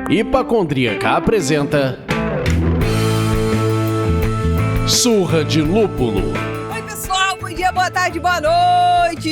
Hipacondríaca apresenta Surra de Lúpulo. Oi pessoal, bom dia, boa tarde, boa noite!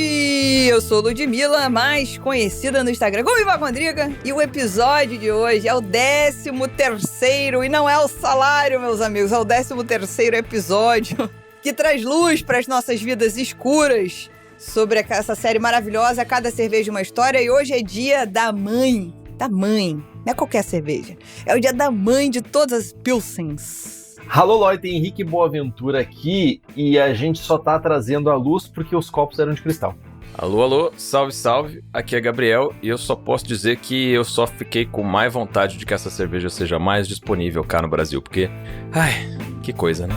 Eu sou Ludmilla, mais conhecida no Instagram como Hipacondríaca, e o episódio de hoje é o 13º, e não é o salário, meus amigos, é o 13º episódio que traz luz para as nossas vidas escuras sobre essa série maravilhosa, Cada Cerveja Uma História, e hoje é dia da mãe. Da mãe, não é qualquer cerveja, é o dia da mãe de todas as Pilsens. Alô, Lloyd, Henrique Boaventura aqui, e a gente só tá trazendo a luz porque os copos eram de cristal. Alô, salve, salve, aqui é Gabriel, e eu só posso dizer que eu só fiquei com mais vontade de que essa cerveja seja mais disponível cá no Brasil, porque, ai, que coisa, né?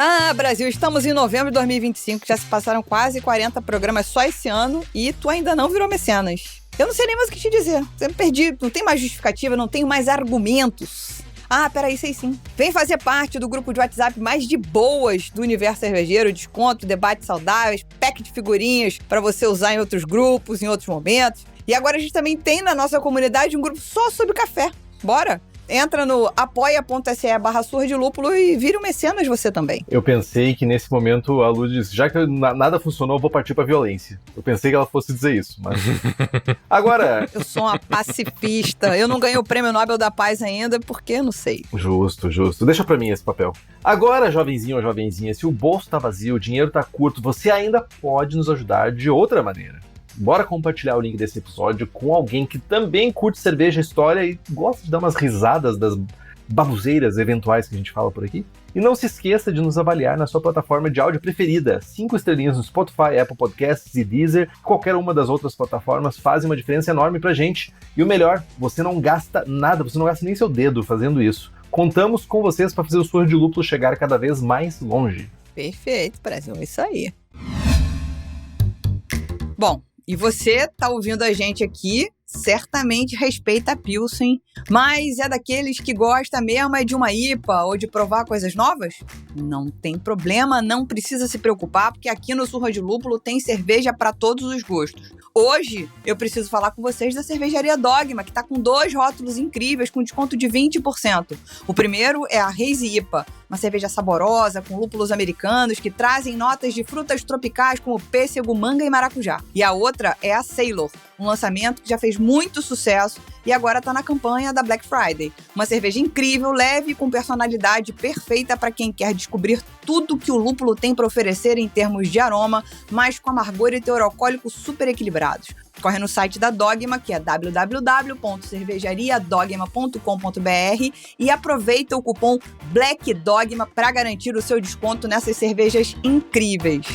Ah, Brasil, estamos em novembro de 2025, já se passaram quase 40 programas só esse ano e tu ainda não virou mecenas. Eu não sei nem mais o que te dizer, eu me perdi, não tem mais justificativa, não tenho mais argumentos. Ah, peraí, sei sim. Vem fazer parte do grupo de WhatsApp mais de boas do universo cervejeiro, desconto, debates saudáveis, pack de figurinhas para você usar em outros grupos, em outros momentos. E agora a gente também tem na nossa comunidade um grupo só sobre café. Bora? Entra no apoia.se/surra de lúpulo e vira um mecenas você também. Eu pensei que nesse momento a Lud disse, já que nada funcionou, eu vou partir pra violência. Eu pensei que ela fosse dizer isso, mas... Agora... Eu sou uma pacifista. Eu não ganhei o Prêmio Nobel da Paz ainda porque não sei. Justo. Deixa pra mim esse papel. Agora, jovenzinho ou jovenzinha, se o bolso tá vazio, o dinheiro tá curto, você ainda pode nos ajudar de outra maneira. Bora compartilhar o link desse episódio com alguém que também curte cerveja, história e gosta de dar umas risadas das baboseiras eventuais que a gente fala por aqui. E não se esqueça de nos avaliar na sua plataforma de áudio preferida. 5 estrelinhas no Spotify, Apple Podcasts e Deezer. Qualquer uma das outras plataformas fazem uma diferença enorme pra gente. E o melhor, você não gasta nada, você não gasta nem seu dedo fazendo isso. Contamos com vocês para fazer o Surra de Lúpulo chegar cada vez mais longe. Perfeito, Brasil, é isso aí. Bom, e você tá ouvindo a gente aqui, certamente respeita a Pilsen, mas é daqueles que gosta mesmo de uma IPA ou de provar coisas novas? Não tem problema, não precisa se preocupar, porque aqui no Surra de Lúpulo tem cerveja para todos os gostos. Hoje, eu preciso falar com vocês da cervejaria Dogma, que tá com 2 rótulos incríveis, com desconto de 20%. O primeiro é a Hazy IPA, uma cerveja saborosa, com lúpulos americanos, que trazem notas de frutas tropicais como pêssego, manga e maracujá. E a outra é a Sailor, um lançamento que já fez muito sucesso e agora está na campanha da Black Friday. Uma cerveja incrível, leve e com personalidade perfeita para quem quer descobrir tudo que o lúpulo tem para oferecer em termos de aroma, mas com amargor e teor alcoólico super equilibrados. Corre no site da Dogma, que é www.cervejariadogma.com.br e aproveita o cupom BLACKDOGMA para garantir o seu desconto nessas cervejas incríveis.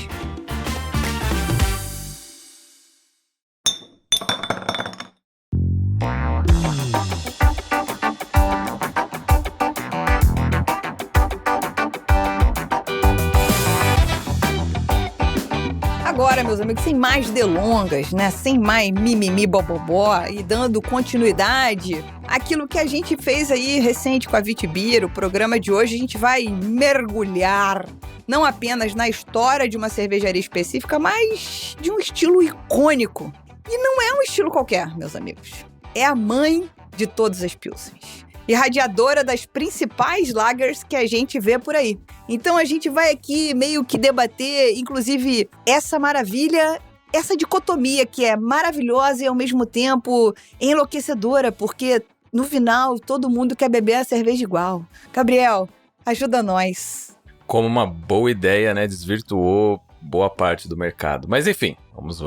Agora, meus amigos, sem mais delongas, né? Sem mais mimimi bobobó e dando continuidade àquilo que a gente fez aí recente com a Vitibir, o programa de hoje, a gente vai mergulhar não apenas na história de uma cervejaria específica, mas de um estilo icônico. E não é um estilo qualquer, meus amigos. É a mãe de todas as Pilsens. Irradiadora das principais lagers que a gente vê por aí. Então a gente vai aqui meio que debater, inclusive, essa maravilha, essa dicotomia que é maravilhosa e ao mesmo tempo enlouquecedora, porque no final todo mundo quer beber a cerveja igual. Gabriel, ajuda nós. Como uma boa ideia, né, desvirtuou boa parte do mercado. Mas enfim, vamos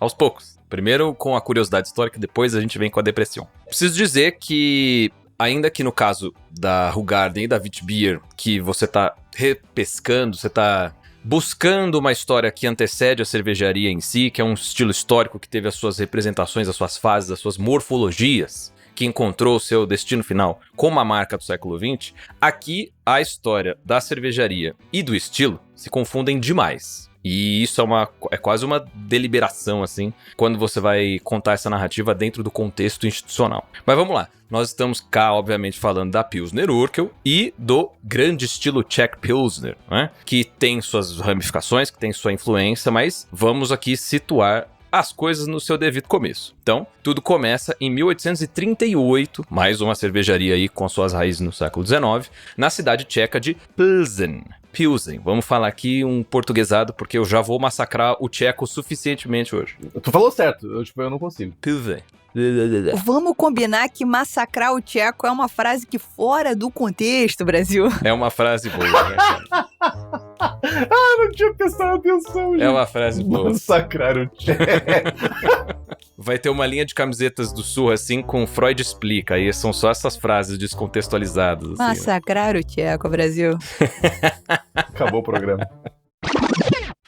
aos poucos. Primeiro com a curiosidade histórica, depois a gente vem com a depressão. Preciso dizer que ainda que no caso da Hoegaarden e da Vitbier, que você tá repescando, você tá buscando uma história que antecede a cervejaria em si, que é um estilo histórico que teve as suas representações, as suas fases, as suas morfologias, que encontrou o seu destino final como a marca do século XX, aqui a história da cervejaria e do estilo se confundem demais. E isso é quase uma deliberação, assim, quando você vai contar essa narrativa dentro do contexto institucional. Mas vamos lá. Nós estamos cá, obviamente, falando da Pilsner Urquell e do grande estilo Czech Pilsner, né? Que tem suas ramificações, que tem sua influência, mas vamos aqui situar as coisas no seu devido começo. Então, tudo começa em 1838, mais uma cervejaria aí com suas raízes no século XIX, na cidade tcheca de Pilsen. Pilsen. Vamos falar aqui um portuguesado, porque eu já vou massacrar o tcheco suficientemente hoje. Tu falou certo, eu não consigo. Pilsen. Vamos combinar que massacrar o tcheco é uma frase que fora do contexto, Brasil. É uma frase boa, né, cara? Não tinha prestado atenção, gente. É uma frase boa. Massacrar o tcheco. Vai ter uma linha de camisetas do Sul, assim, com Freud explica. Aí são só essas frases descontextualizadas. Assim, Massacrar o tcheco, Brasil. Acabou o programa.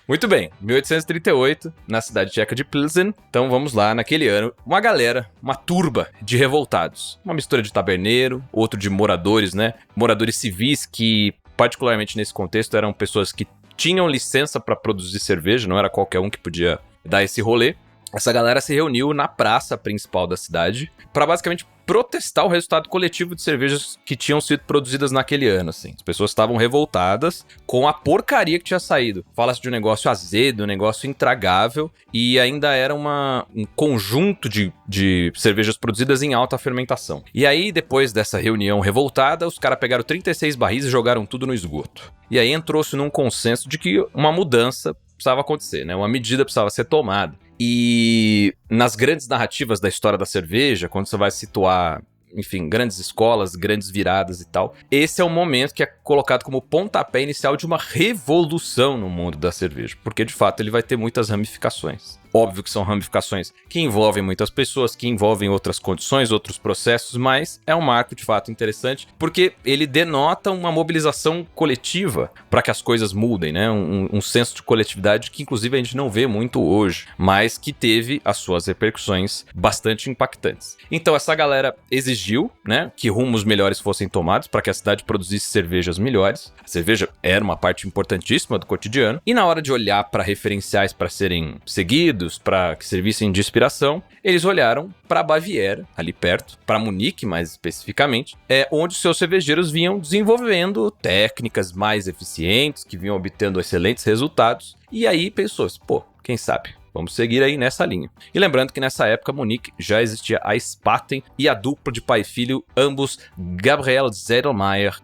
Muito bem, 1838, na cidade tcheca de Pilsen. Então vamos lá, naquele ano, uma galera, uma turba de revoltados. Uma mistura de taberneiro, outro de moradores, né? Moradores civis que, particularmente nesse contexto, eram pessoas que tinham licença para produzir cerveja, não era qualquer um que podia dar esse rolê. Essa galera se reuniu na praça principal da cidade para basicamente protestar o resultado coletivo de cervejas que tinham sido produzidas naquele ano, assim. As pessoas estavam revoltadas com a porcaria que tinha saído. Fala-se de um negócio azedo, um negócio intragável, e ainda era um conjunto de cervejas produzidas em alta fermentação. E aí, depois dessa reunião revoltada, os caras pegaram 36 barris e jogaram tudo no esgoto. E aí entrou-se num consenso de que uma mudança precisava acontecer, né? Uma medida precisava ser tomada. E nas grandes narrativas da história da cerveja, quando você vai situar, enfim, grandes escolas, grandes viradas e tal, esse é o momento que é colocado como pontapé inicial de uma revolução no mundo da cerveja, porque de fato ele vai ter muitas ramificações. Óbvio que são ramificações que envolvem muitas pessoas, que envolvem outras condições, outros processos, mas é um marco de fato interessante, porque ele denota uma mobilização coletiva para que as coisas mudem, né? Um senso de coletividade que inclusive a gente não vê muito hoje, mas que teve as suas repercussões bastante impactantes. Então essa galera exigiu, né, que rumos melhores fossem tomados para que a cidade produzisse cervejas melhores. A cerveja era uma parte importantíssima do cotidiano, e na hora de olhar para referenciais para serem seguidos, para que servissem de inspiração, eles olharam para a Baviera, ali perto, para Munique mais especificamente, onde os seus cervejeiros vinham desenvolvendo técnicas mais eficientes, que vinham obtendo excelentes resultados, e aí pensou-se, quem sabe? Vamos seguir aí nessa linha. E lembrando que nessa época, Munique já existia a Spaten e a dupla de pai e filho, ambos Gabriel Zettelmeier,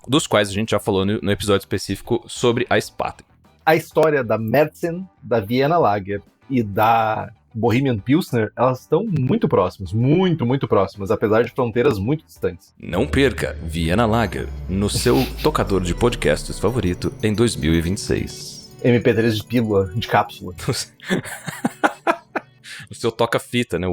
dos quais a gente já falou no episódio específico sobre a Spaten. A história da Märzen, da Vienna Lager e da Bohemian Pilsner, elas estão muito próximas, muito próximas, apesar de fronteiras muito distantes. Não perca Vienna Lager no seu tocador de podcasts favorito em 2026. MP3 de pílula, de cápsula. O seu toca-fita, né?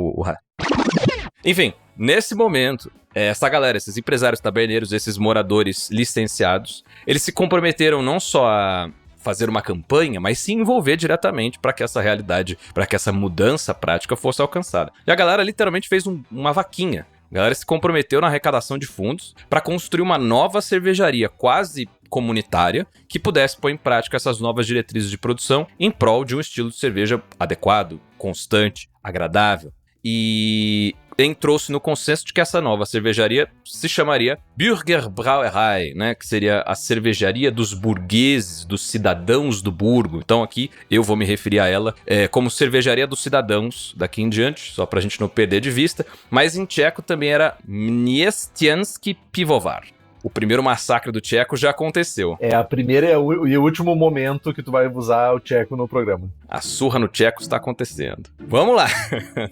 Enfim, nesse momento, essa galera, esses empresários taberneiros, esses moradores licenciados, eles se comprometeram não só a fazer uma campanha, mas se envolver diretamente para que essa realidade, para que essa mudança prática fosse alcançada. E a galera literalmente fez uma vaquinha. A galera se comprometeu na arrecadação de fundos para construir uma nova cervejaria quase comunitária que pudesse pôr em prática essas novas diretrizes de produção em prol de um estilo de cerveja adequado, constante, agradável. E entrou-se no consenso de que essa nova cervejaria se chamaria Bürgerbrauerei, né? Que seria a cervejaria dos burgueses, dos cidadãos do burgo. Então aqui eu vou me referir a ela como cervejaria dos cidadãos daqui em diante, só pra gente não perder de vista. Mas em tcheco também era Měšťanský pivovar. O primeiro massacre do tcheco já aconteceu. É a primeira e o último momento que tu vai usar o tcheco no programa. A surra no tcheco está acontecendo. Vamos lá.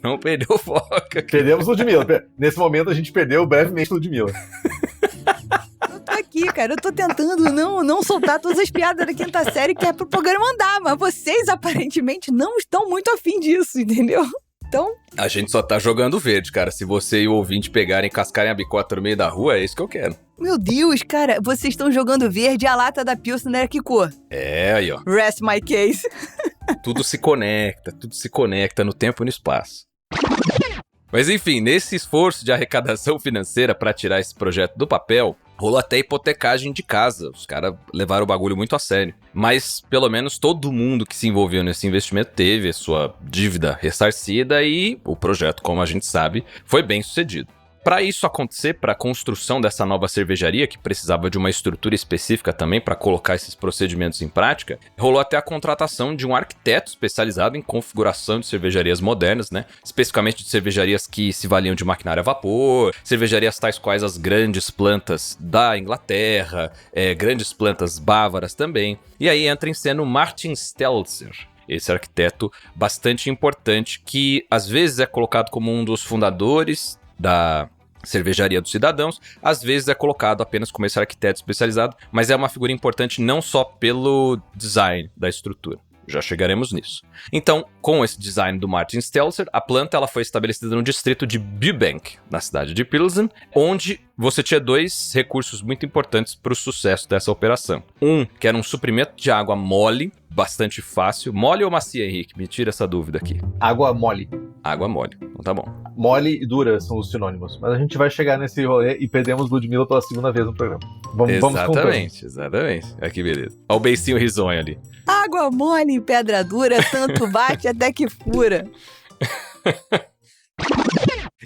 Não perdeu o foco. Perdemos Ludmilla. Nesse momento a gente perdeu brevemente Ludmilla. Eu tô aqui, cara. Eu tô tentando não soltar todas as piadas da quinta série que é pro programa andar, mas vocês aparentemente não estão muito afim disso, entendeu? Então... A gente só tá jogando verde, cara. Se você e o ouvinte pegarem e cascarem a bicota no meio da rua, é isso que eu quero. Meu Deus, cara, vocês estão jogando verde, a lata da Pilsner que cor? Aí, ó. Rest my case. Tudo se conecta no tempo e no espaço. Mas enfim, nesse esforço de arrecadação financeira para tirar esse projeto do papel, rolou até hipotecagem de casa. Os caras levaram o bagulho muito a sério. Mas, pelo menos, todo mundo que se envolveu nesse investimento teve a sua dívida ressarcida e o projeto, como a gente sabe, foi bem sucedido. Para isso acontecer, para a construção dessa nova cervejaria, que precisava de uma estrutura específica também para colocar esses procedimentos em prática, rolou até a contratação de um arquiteto especializado em configuração de cervejarias modernas, né? Especificamente de cervejarias que se valiam de maquinário a vapor, cervejarias tais quais as grandes plantas da Inglaterra, grandes plantas bávaras também. E aí entra em cena o Martin Stelzer, esse arquiteto bastante importante que às vezes é colocado como um dos fundadores da cervejaria dos cidadãos, às vezes é colocado apenas como esse arquiteto especializado, mas é uma figura importante não só pelo design da estrutura. Já chegaremos nisso. Então, com esse design do Martin Stelzer, a planta ela foi estabelecida no distrito de Bübank, na cidade de Pilsen, onde você tinha dois recursos muito importantes para o sucesso dessa operação. Um, que era um suprimento de água mole, bastante fácil. Mole ou macia, Henrique? Me tira essa dúvida aqui. Água mole. Água mole. Então tá bom. Mole e dura são os sinônimos. Mas a gente vai chegar nesse rolê e perdemos Ludmilla pela segunda vez no programa. Vamos exatamente, exatamente. Aqui, beleza. Olha o beicinho risonho ali. Água mole em pedra dura, tanto bate até que fura.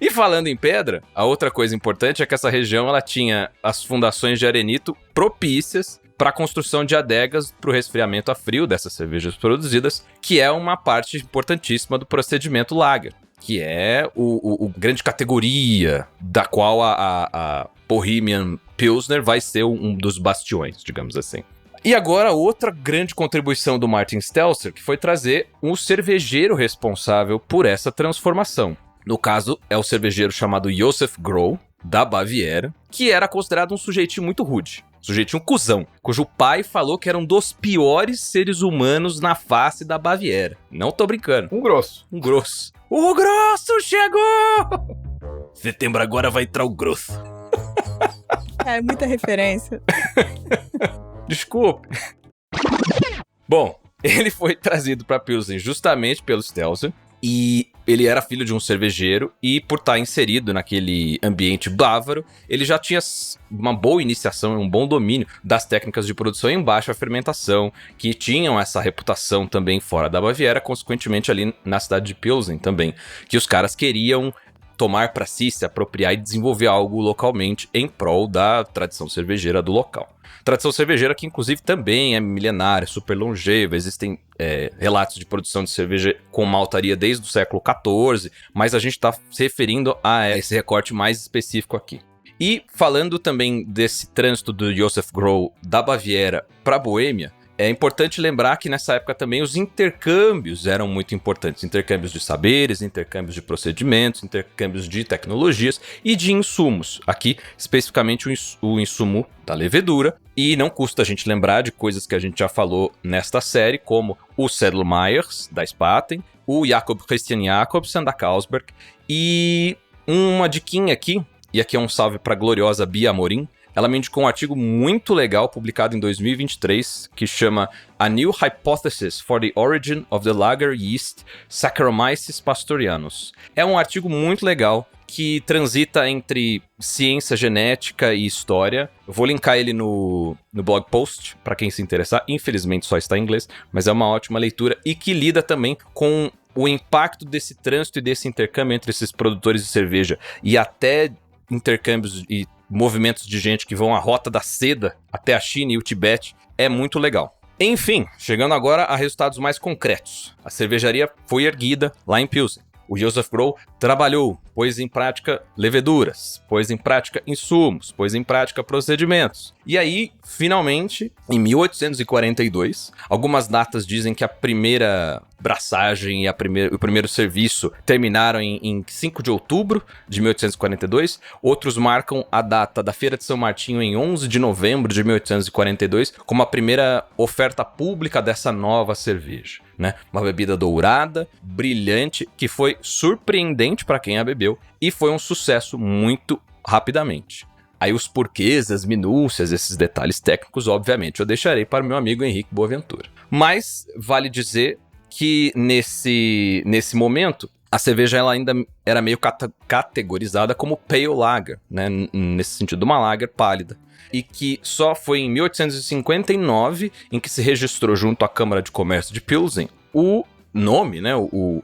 E falando em pedra, a outra coisa importante é que essa região ela tinha as fundações de arenito propícias para a construção de adegas para o resfriamento a frio dessas cervejas produzidas, que é uma parte importantíssima do procedimento lager, que é o grande categoria da qual a Bohemian Pilsner vai ser um dos bastiões, digamos assim. E agora, outra grande contribuição do Martin Stelzer, que foi trazer um cervejeiro responsável por essa transformação. No caso, é o cervejeiro chamado Josef Groh, da Baviera, que era considerado um sujeitinho muito rude. Sujeitinho cuzão, cujo pai falou que era um dos piores seres humanos na face da Baviera. Não tô brincando. Um grosso. Um grosso. O grosso chegou! Setembro agora vai entrar o grosso. É muita referência. Desculpe. Bom, ele foi trazido para Pilsen justamente pelo Stelzer. E ele era filho de um cervejeiro e por estar inserido naquele ambiente bávaro, ele já tinha uma boa iniciação, um bom domínio das técnicas de produção em baixa fermentação, que tinham essa reputação também fora da Baviera, consequentemente ali na cidade de Pilsen também, que os caras queriam tomar para si, se apropriar e desenvolver algo localmente em prol da tradição cervejeira do local. Tradição cervejeira que, inclusive, também é milenária, super longeva. Existem relatos de produção de cerveja com maltaria desde o século XIV, mas a gente está se referindo a esse recorte mais específico aqui. E falando também desse trânsito do Josef Groh da Baviera para a Boêmia, é importante lembrar que nessa época também os intercâmbios eram muito importantes. Intercâmbios de saberes, intercâmbios de procedimentos, intercâmbios de tecnologias e de insumos. Aqui, especificamente, o insumo da levedura. E não custa a gente lembrar de coisas que a gente já falou nesta série, como o Sedlmayrs, da Spaten, o Jacob Christian Jacobsen, da Carlsberg. E uma diquinha aqui, e aqui é um salve para a gloriosa Bia Amorim. Ela me indicou um artigo muito legal, publicado em 2023, que chama A New Hypothesis for the Origin of the Lager Yeast Saccharomyces pastorianus. É um artigo muito legal que transita entre ciência genética e história. Eu vou linkar ele no blog post, para quem se interessar. Infelizmente só está em inglês, mas é uma ótima leitura e que lida também com o impacto desse trânsito e desse intercâmbio entre esses produtores de cerveja e até intercâmbios e movimentos de gente que vão à rota da seda até a China e o Tibete, é muito legal. Enfim, chegando agora a resultados mais concretos. A cervejaria foi erguida lá em Pilsen. O Josef Groh trabalhou, pôs em prática leveduras, pôs em prática insumos, pôs em prática procedimentos. E aí, finalmente, em 1842, algumas datas dizem que a primeira braçagem e o primeiro serviço terminaram em 5 de outubro de 1842. Outros marcam a data da Feira de São Martinho em 11 de novembro de 1842 como a primeira oferta pública dessa nova cerveja, né? Uma bebida dourada, brilhante, que foi surpreendente para quem a bebeu e foi um sucesso muito rapidamente. Aí os porquês, as minúcias, esses detalhes técnicos, obviamente, eu deixarei para o meu amigo Henrique Boaventura. Mas vale dizer que nesse momento, a cerveja ela ainda era meio categorizada como Pale Lager, né? Nesse sentido, uma lager pálida. e que só foi em 1859 em que se registrou junto à Câmara de Comércio de Pilsen o nome, né,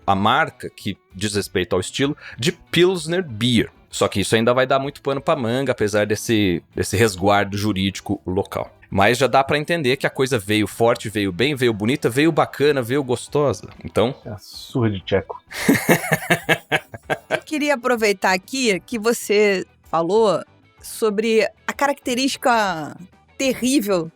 a marca que diz respeito ao estilo de Pilsner Beer. Só que isso ainda vai dar muito pano pra manga, apesar desse resguardo jurídico local. Mas já dá pra entender que a coisa veio forte, veio bem, veio bonita, veio bacana, veio gostosa. Então... É a surra de tcheco. Eu queria aproveitar aqui que você falou sobre a característica terrível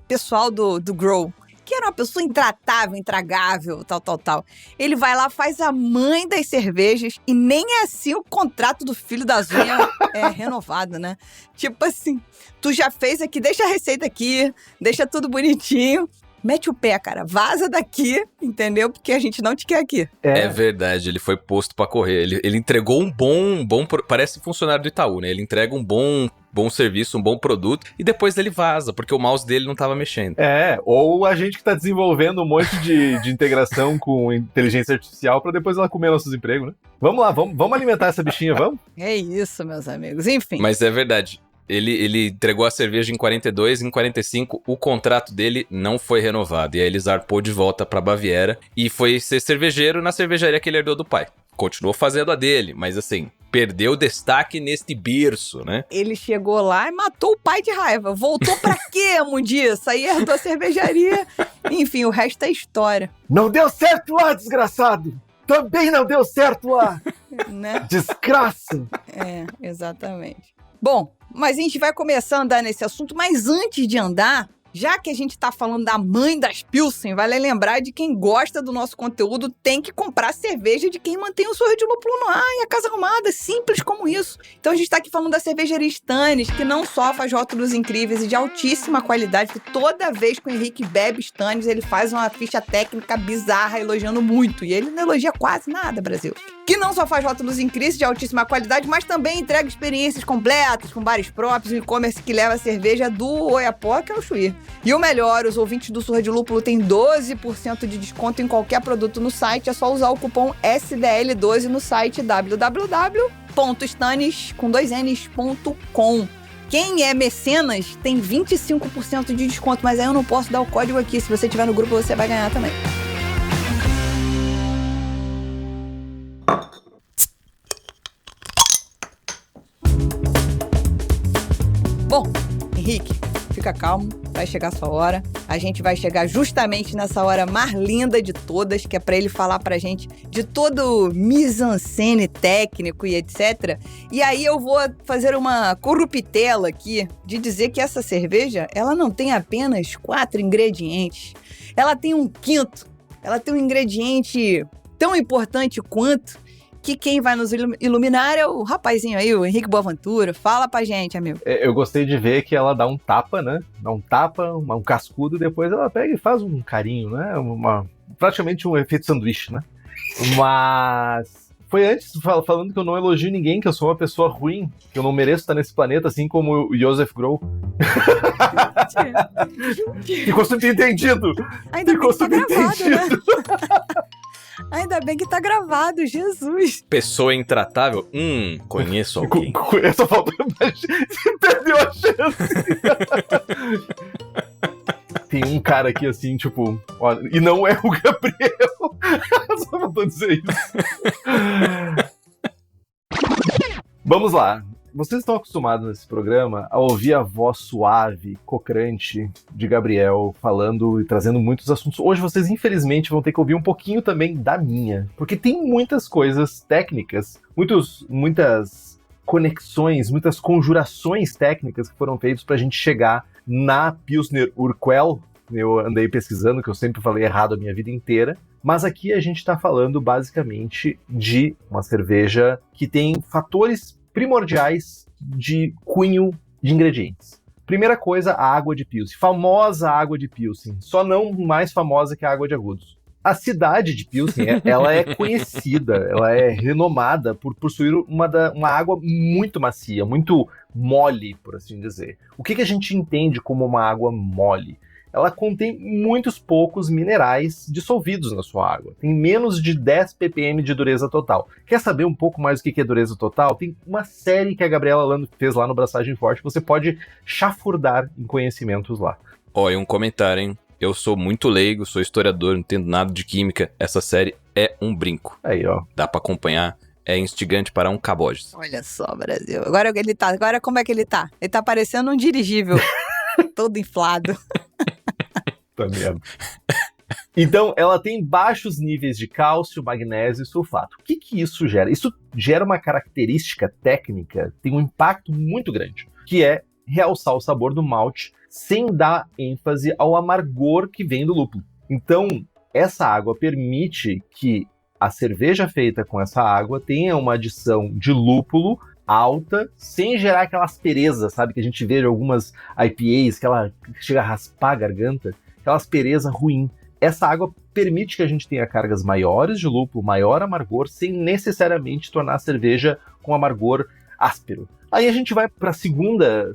pessoal do Grohl, que era uma pessoa intratável, intragável, tal. Ele vai lá, faz a mãe das cervejas e nem é assim o contrato do filho das unhas é renovado, né? Tipo assim, tu já fez aqui, deixa a receita aqui, deixa tudo bonitinho. Mete o pé, cara. Vaza daqui, entendeu? Porque a gente não te quer aqui. É verdade, ele foi posto pra correr. Ele entregou um bom... Parece funcionário do Itaú, né? Ele entrega um bom serviço, um bom produto, e depois ele vaza, porque o mouse dele não tava mexendo. Ou a gente que tá desenvolvendo um monte de integração com inteligência artificial pra depois ela comer nossos empregos, né? Vamos lá, vamos alimentar essa bichinha, vamos? É isso, meus amigos. Enfim. Mas é verdade. Ele entregou a cerveja em 42, em 45 o contrato dele não foi renovado. E aí ele zarpou de volta pra Baviera e foi ser cervejeiro na cervejaria que ele herdou do pai. Continuou fazendo a dele, mas assim, perdeu destaque neste berço, né? Ele chegou lá e matou o pai de raiva. Voltou pra quê, Mundiça? Aí herdou a cervejaria. Enfim, o resto é história. Não deu certo lá, desgraçado! Também não deu certo lá! Né? Desgraça! É, exatamente. Bom, mas a gente vai começar a andar nesse assunto, mas antes de andar, já que a gente tá falando da mãe das Pilsen, vale lembrar de quem gosta do nosso conteúdo tem que comprar cerveja de quem mantém o sorro de lúpulo no ar e a casa arrumada, simples como isso. Então a gente tá aqui falando da cervejaria Stannis, que não só faz rótulos incríveis e de altíssima qualidade, que toda vez que o Henrique bebe Stannis, ele faz uma ficha técnica bizarra, elogiando muito, e ele não elogia quase nada, Brasil. Que não só faz rótulos incríveis de altíssima qualidade, mas também entrega experiências completas, com bares próprios, um e-commerce que leva a cerveja do Oiapoque ao Chuí. E o melhor, os ouvintes do Surra de Lúpulo têm 12% de desconto em qualquer produto no site. É só usar o cupom SDL12 no site www.stanis.com. Quem é mecenas tem 25% de desconto, mas aí eu não posso dar o código aqui. Se você tiver no grupo, você vai ganhar também. Bom, Henrique, fica calmo, vai chegar a sua hora. A gente vai chegar justamente nessa hora mais linda de todas, que é pra ele falar pra gente de todo o mise-en-scène técnico e etc. E aí eu vou fazer uma corruptela aqui de dizer que essa cerveja, ela não tem apenas 4 ingredientes. Ela tem um quinto. Ela tem um ingrediente tão importante quanto que quem vai nos iluminar é o rapazinho aí, o Henrique Boaventura. Fala pra gente, amigo. Eu gostei de ver que ela dá um tapa, né? Dá um tapa, um cascudo, e depois ela pega e faz um carinho, né? Praticamente um efeito sanduíche, né? Mas foi antes falando que eu não elogio ninguém, que eu sou uma pessoa ruim, que eu não mereço estar nesse planeta, assim como o Joseph Grohl. Ficou subentendido. Ainda bem que tá gravado, né? Ainda bem que tá gravado, Jesus. Pessoa intratável? Conheço alguém. Essa falta você perdeu a chance. Tem um cara aqui assim, tipo, ó, e não é o Gabriel. Só faltou dizer isso. Vamos lá. Vocês estão acostumados nesse programa a ouvir a voz suave, cocrante de Gabriel falando e trazendo muitos assuntos. Hoje vocês, infelizmente, vão ter que ouvir um pouquinho também da minha, porque tem muitas coisas técnicas, muitas conexões, muitas conjurações técnicas que foram feitas pra gente chegar na Pilsner Urquell. Eu andei pesquisando, que eu sempre falei errado a minha vida inteira. Mas aqui a gente tá falando basicamente de uma cerveja que tem fatores primordiais de cunho de ingredientes. Primeira coisa, a água de Pilsen. Famosa água de Pilsen. Só não mais famosa que a água de Agudos. A cidade de Pilsen, ela é conhecida, ela é renomada por possuir uma água muito macia, muito mole, por assim dizer. O que a gente entende como uma água mole? ela contém muitos poucos minerais dissolvidos na sua água. Tem menos de 10 ppm de dureza total. Quer saber um pouco mais do que é dureza total? Tem uma série que a Gabriela Lando fez lá no Braçagem Forte, você pode chafurdar em conhecimentos lá. Olha, um comentário, hein? Eu sou muito leigo, sou historiador, não entendo nada de química. Essa série é um brinco. Aí, ó. Dá pra acompanhar. É instigante para um caboges. Olha só, Brasil. Agora como é que ele tá? Ele tá parecendo um dirigível. Todo inflado. Tá mesmo. Então, ela tem baixos níveis de cálcio, magnésio e sulfato. O que isso gera? Isso gera uma característica técnica, tem um impacto muito grande, que é realçar o sabor do malte sem dar ênfase ao amargor que vem do lúpulo. Então, essa água permite que a cerveja feita com essa água tenha uma adição de lúpulo alta, sem gerar aquela aspereza, sabe? Que a gente vê em algumas IPAs, que ela chega a raspar a garganta, aquela aspereza ruim. Essa água permite que a gente tenha cargas maiores de lúpulo, maior amargor, sem necessariamente tornar a cerveja com amargor áspero. Aí a gente vai para a segunda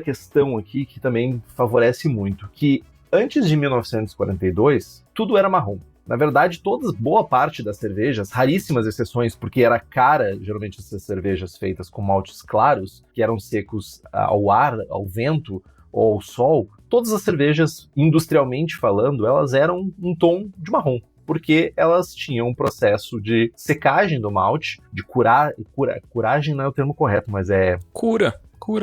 questão aqui, que também favorece muito, que antes de 1942, tudo era marrom. Na verdade, boa parte das cervejas, raríssimas exceções, porque era cara, geralmente, essas cervejas feitas com maltes claros, que eram secos ao ar, ao vento ou ao sol, todas as cervejas, industrialmente falando, elas eram um tom de marrom, porque elas tinham um processo de secagem do malte, de curagem não é o termo correto, mas é... Cura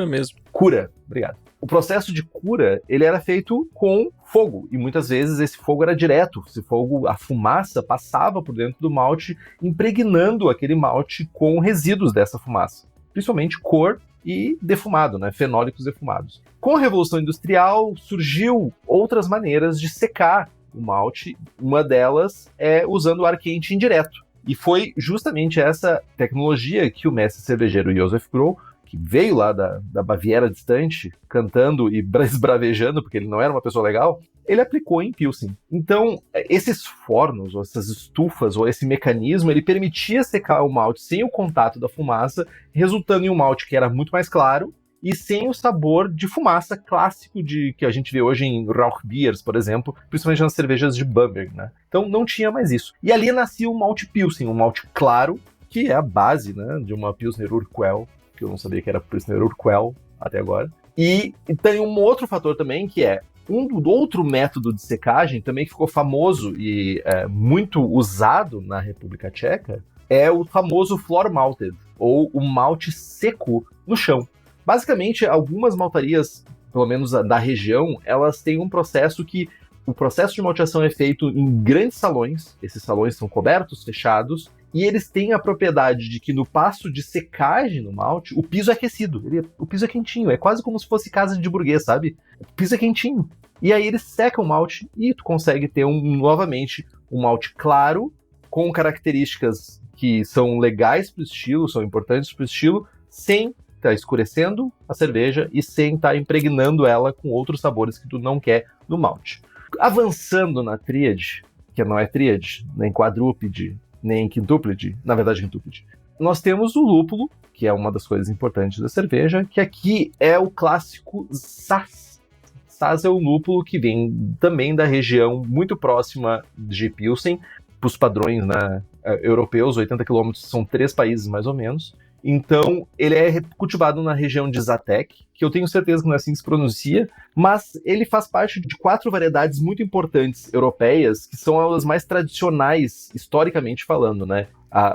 mesmo. Cura, obrigado. O processo de cura, ele era feito com fogo, e muitas vezes esse fogo era direto. Esse fogo, a fumaça passava por dentro do malte, impregnando aquele malte com resíduos dessa fumaça. Principalmente cor e defumado, né? Fenólicos defumados. Com a Revolução Industrial, surgiu outras maneiras de secar o malte. Uma delas é usando o ar quente indireto. E foi justamente essa tecnologia que o mestre cervejeiro Josef Groh, que veio lá da Baviera distante, cantando e esbravejando, porque ele não era uma pessoa legal, ele aplicou em Pilsen. Então, esses fornos, ou essas estufas, ou esse mecanismo, ele permitia secar o malte sem o contato da fumaça, resultando em um malte que era muito mais claro e sem o sabor de fumaça clássico que a gente vê hoje em Rauchbiers, por exemplo, principalmente nas cervejas de Bamberg, né? Então, não tinha mais isso. E ali nascia o malte Pilsen, um malte claro, que é a base, né, de uma Pilsner Urquell, que eu não sabia que era Pilsner Urquell até agora. E tem um outro fator também, que é outro método de secagem, também que ficou famoso e muito usado na República Tcheca, é o famoso floor malted, ou o malte seco no chão. Basicamente, algumas maltarias, pelo menos da região, elas têm um processo que o processo de malteação é feito em grandes salões, esses salões são cobertos, fechados, e eles têm a propriedade de que no passo de secagem no malte, o piso é aquecido, o piso é quentinho, é quase como se fosse casa de burguês, sabe? O piso é quentinho. E aí eles secam o malte e tu consegue ter novamente um malte claro, com características que são legais para o estilo, são importantes para o estilo, sem estar escurecendo a cerveja e sem estar impregnando ela com outros sabores que tu não quer no malte. Avançando na tríade, que não é tríade, nem quadrúpede, nem quintúplide, na verdade quintúplide, nós temos o lúpulo, que é uma das coisas importantes da cerveja, que aqui é o clássico Saaz. Saaz é o lúpulo que vem também da região muito próxima de Pilsen, para os padrões, né, europeus, 80 km são 3 países mais ou menos. Então, ele é cultivado na região de Žatec, que eu tenho certeza que não é assim que se pronuncia, mas ele faz parte de 4 variedades muito importantes europeias, que são as mais tradicionais, historicamente falando, né?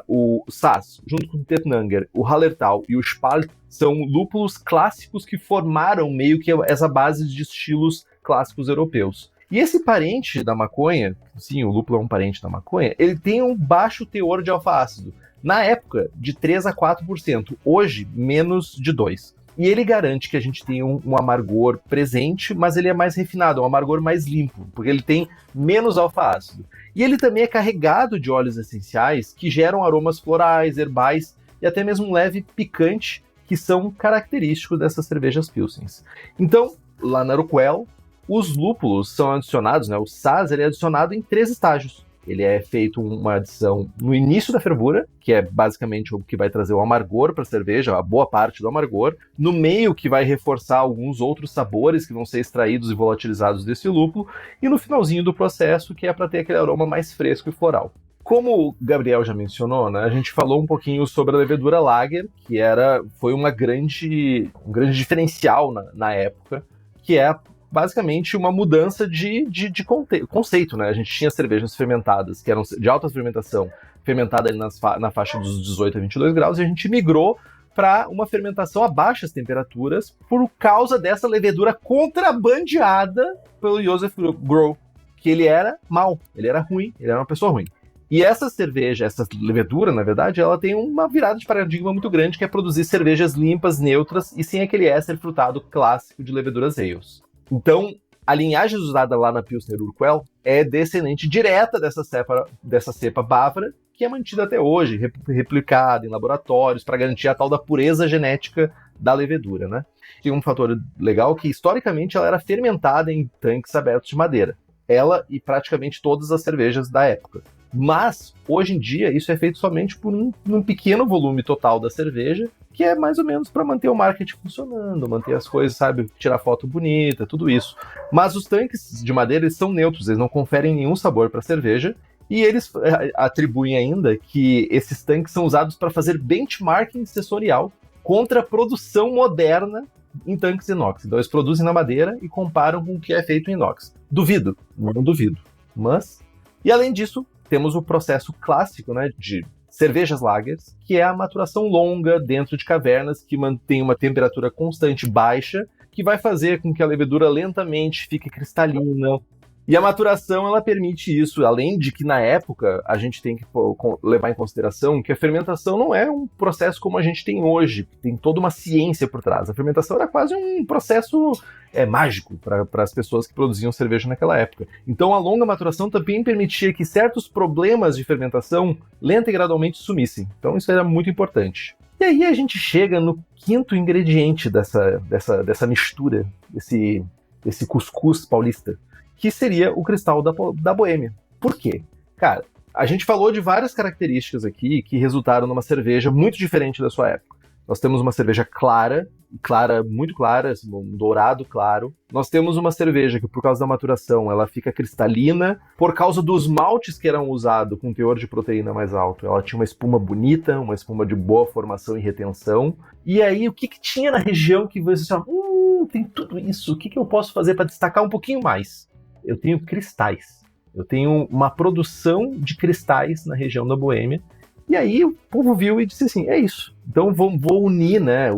O Saaz, junto com o Tettnanger, o Hallertau e o Spalt, são lúpulos clássicos que formaram meio que essa base de estilos clássicos europeus. E esse parente da maconha, sim, o lúpulo é um parente da maconha, ele tem um baixo teor de alfa-ácido. Na época, de 3 a 4%, hoje, menos de 2%. E ele garante que a gente tem um amargor presente, mas ele é mais refinado, um amargor mais limpo, porque ele tem menos alfa-ácido. E ele também é carregado de óleos essenciais que geram aromas florais, herbais e até mesmo um leve picante, que são característicos dessas cervejas Pilsens. Então, lá na Urquell, os lúpulos são adicionados, né? O Saaz ele é adicionado em 3 estágios. Ele é feito uma adição no início da fervura, que é basicamente o que vai trazer o amargor para a cerveja, a boa parte do amargor. No meio, que vai reforçar alguns outros sabores que vão ser extraídos e volatilizados desse lúpulo. E no finalzinho do processo, que é para ter aquele aroma mais fresco e floral. Como o Gabriel já mencionou, né, a gente falou um pouquinho sobre a levedura Lager, que foi um grande diferencial na época, que é basicamente uma mudança de conceito, né? A gente tinha cervejas fermentadas, que eram de alta fermentação, fermentada ali na faixa dos 18 a 22 graus, e a gente migrou para uma fermentação a baixas temperaturas por causa dessa levedura contrabandeada pelo Joseph Groh, que ele era mau, ele era ruim, ele era uma pessoa ruim. E essa cerveja, essa levedura, na verdade, ela tem uma virada de paradigma muito grande, que é produzir cervejas limpas, neutras e sem aquele éster frutado clássico de leveduras ales. Então, a linhagem usada lá na Pilsner Urquell é descendente direta dessa cepa bávara, que é mantida até hoje, replicada em laboratórios para garantir a tal da pureza genética da levedura, né? Tem um fator legal que, historicamente, ela era fermentada em tanques abertos de madeira. Ela e praticamente todas as cervejas da época. Mas, hoje em dia, isso é feito somente por um pequeno volume total da cerveja, que é mais ou menos para manter o marketing funcionando, manter as coisas, sabe, tirar foto bonita, tudo isso. Mas os tanques de madeira, eles são neutros, eles não conferem nenhum sabor para a cerveja, e eles atribuem ainda que esses tanques são usados para fazer benchmarking sensorial contra a produção moderna em tanques inox. Então eles produzem na madeira e comparam com o que é feito em inox. Duvido, não duvido. Mas, e além disso, temos o processo clássico, né, de cervejas lagers, que é a maturação longa dentro de cavernas, que mantém uma temperatura constante baixa, que vai fazer com que a levedura lentamente fique cristalina. E a maturação, ela permite isso, além de que na época a gente tem que levar em consideração que a fermentação não é um processo como a gente tem hoje, tem toda uma ciência por trás. A fermentação era quase um processo mágico para as pessoas que produziam cerveja naquela época. Então a longa maturação também permitia que certos problemas de fermentação lenta e gradualmente sumissem. Então isso era muito importante. E aí a gente chega no quinto ingrediente dessa mistura, desse cuscuz paulista, que seria o cristal da Boêmia. Por quê? Cara, a gente falou de várias características aqui que resultaram numa cerveja muito diferente da sua época. Nós temos uma cerveja clara, muito clara, um dourado claro. Nós temos uma cerveja que, por causa da maturação, ela fica cristalina. Por causa dos maltes que eram usados com teor de proteína mais alto, ela tinha uma espuma bonita, uma espuma de boa formação e retenção. E aí, o que tinha na região que você disse, tem tudo isso, o que eu posso fazer para destacar um pouquinho mais? Eu tenho cristais. Eu tenho uma produção de cristais na região da Boêmia. E aí o povo viu e disse assim, é isso. Então vou unir, né,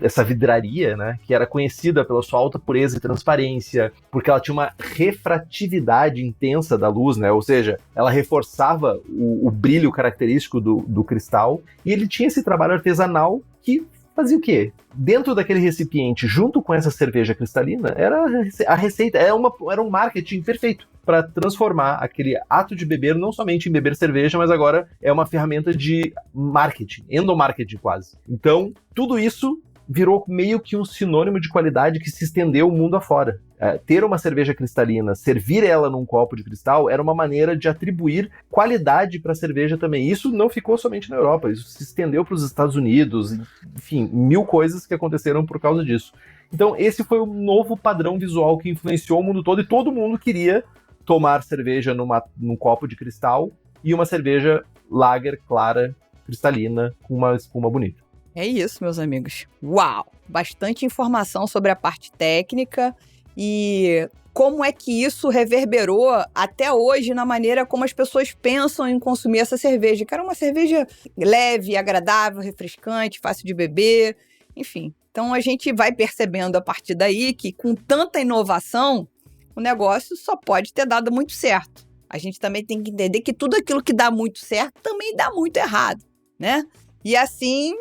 essa vidraria, né, que era conhecida pela sua alta pureza e transparência, porque ela tinha uma refratividade intensa da luz, né, ou seja, ela reforçava o brilho característico do cristal. E ele tinha esse trabalho artesanal que fazia o quê? Dentro daquele recipiente, junto com essa cerveja cristalina, era a receita, era um marketing perfeito para transformar aquele ato de beber não somente em beber cerveja, mas agora é uma ferramenta de marketing, endomarketing quase. Então, tudo isso virou meio que um sinônimo de qualidade que se estendeu o mundo afora. Ter uma cerveja cristalina, servir ela num copo de cristal, era uma maneira de atribuir qualidade para a cerveja também. Isso não ficou somente na Europa, isso se estendeu para os Estados Unidos, enfim, 1000 coisas que aconteceram por causa disso. Então esse foi o novo padrão visual que influenciou o mundo todo, e todo mundo queria tomar cerveja num copo de cristal e uma cerveja lager clara, cristalina, com uma espuma bonita. É isso, meus amigos. Uau! Bastante informação sobre a parte técnica e como é que isso reverberou até hoje na maneira como as pessoas pensam em consumir essa cerveja. Que era uma cerveja leve, agradável, refrescante, fácil de beber, enfim. Então a gente vai percebendo a partir daí que com tanta inovação, o negócio só pode ter dado muito certo. A gente também tem que entender que tudo aquilo que dá muito certo também dá muito errado, né? E assim,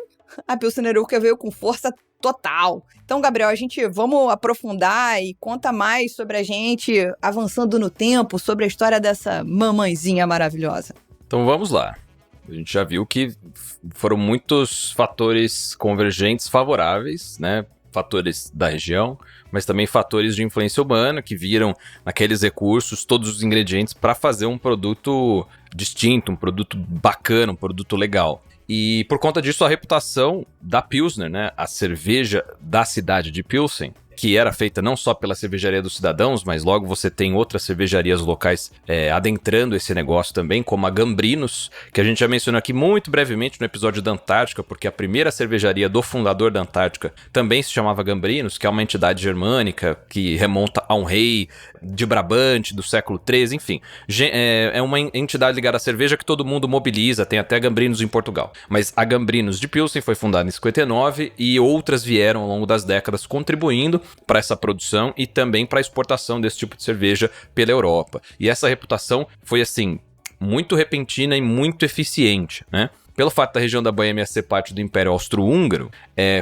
a Pilsner Urquell veio com força total. Então, Gabriel, vamos aprofundar e conta mais sobre a gente avançando no tempo, sobre a história dessa mamãezinha maravilhosa. Então vamos lá. A gente já viu que foram muitos fatores convergentes favoráveis, né? fatores da região, mas também fatores de influência humana que viram naqueles recursos todos os ingredientes para fazer um produto distinto, um produto bacana, um produto legal. E por conta disso, a reputação da Pilsner, né, a cerveja da cidade de Pilsen, que era feita não só pela cervejaria dos cidadãos, mas logo você tem outras cervejarias locais adentrando esse negócio também, como a Gambrinus, que a gente já mencionou aqui muito brevemente no episódio da Antártica, porque a primeira cervejaria do fundador da Antártica também se chamava Gambrinus, que é uma entidade germânica que remonta a um rei de Brabante do século XIII, enfim. É uma entidade ligada à cerveja que todo mundo mobiliza, tem até a Gambrinus em Portugal. Mas a Gambrinus de Pilsen foi fundada em 59 e outras vieram ao longo das décadas contribuindo para essa produção e também para a exportação desse tipo de cerveja pela Europa. E essa reputação foi, assim, muito repentina e muito eficiente, né? Pelo fato da região da Boêmia ser parte do Império Austro-Húngaro,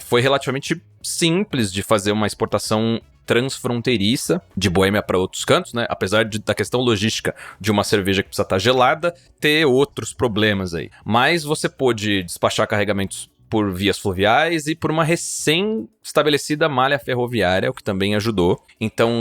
foi relativamente simples de fazer uma exportação transfronteiriça de Boêmia para outros cantos, né? Apesar da questão logística de uma cerveja que precisa estar gelada, ter outros problemas aí. Mas você pôde despachar carregamentos por vias fluviais e por uma recém-estabelecida malha ferroviária, o que também ajudou. Então,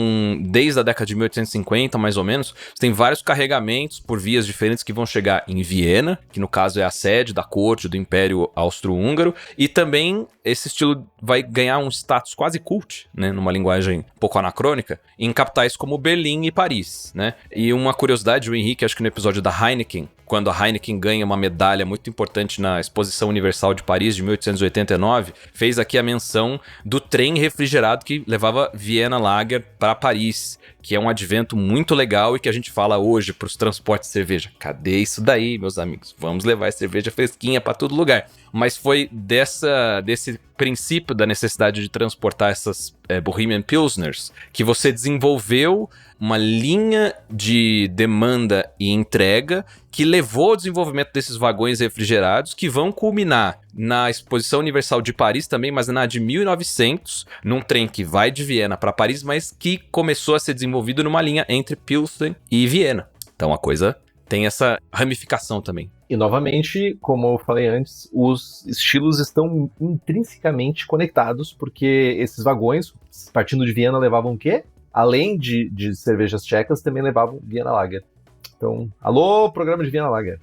desde a década de 1850, mais ou menos, você tem vários carregamentos por vias diferentes que vão chegar em Viena, que no caso é a sede da corte do Império Austro-Húngaro, e também esse estilo vai ganhar um status quase cult, né, numa linguagem um pouco anacrônica, em capitais como Berlim e Paris, né? E uma curiosidade, o Henrique, acho que no episódio da Heineken, quando a Heineken ganha uma medalha muito importante na Exposição Universal de Paris de 1889, fez aqui a menção do trem refrigerado que levava Vienna Lager para Paris, que é um advento muito legal e que a gente fala hoje para os transportes de cerveja. Cadê isso daí, meus amigos? Vamos levar a cerveja fresquinha para todo lugar. Mas foi desse princípio da necessidade de transportar essas Bohemian Pilsners que você desenvolveu uma linha de demanda e entrega que levou ao desenvolvimento desses vagões refrigerados que vão culminar na Exposição Universal de Paris também, mas na de 1900, num trem que vai de Viena para Paris, mas que começou a ser desenvolvido numa linha entre Pilsen e Viena. Então a coisa tem essa ramificação também. E novamente, como eu falei antes, os estilos estão intrinsecamente conectados, porque esses vagões, partindo de Viena, levavam o quê? Além de cervejas tchecas, também levavam Viena Lager. Então, alô, programa de Viena Lager.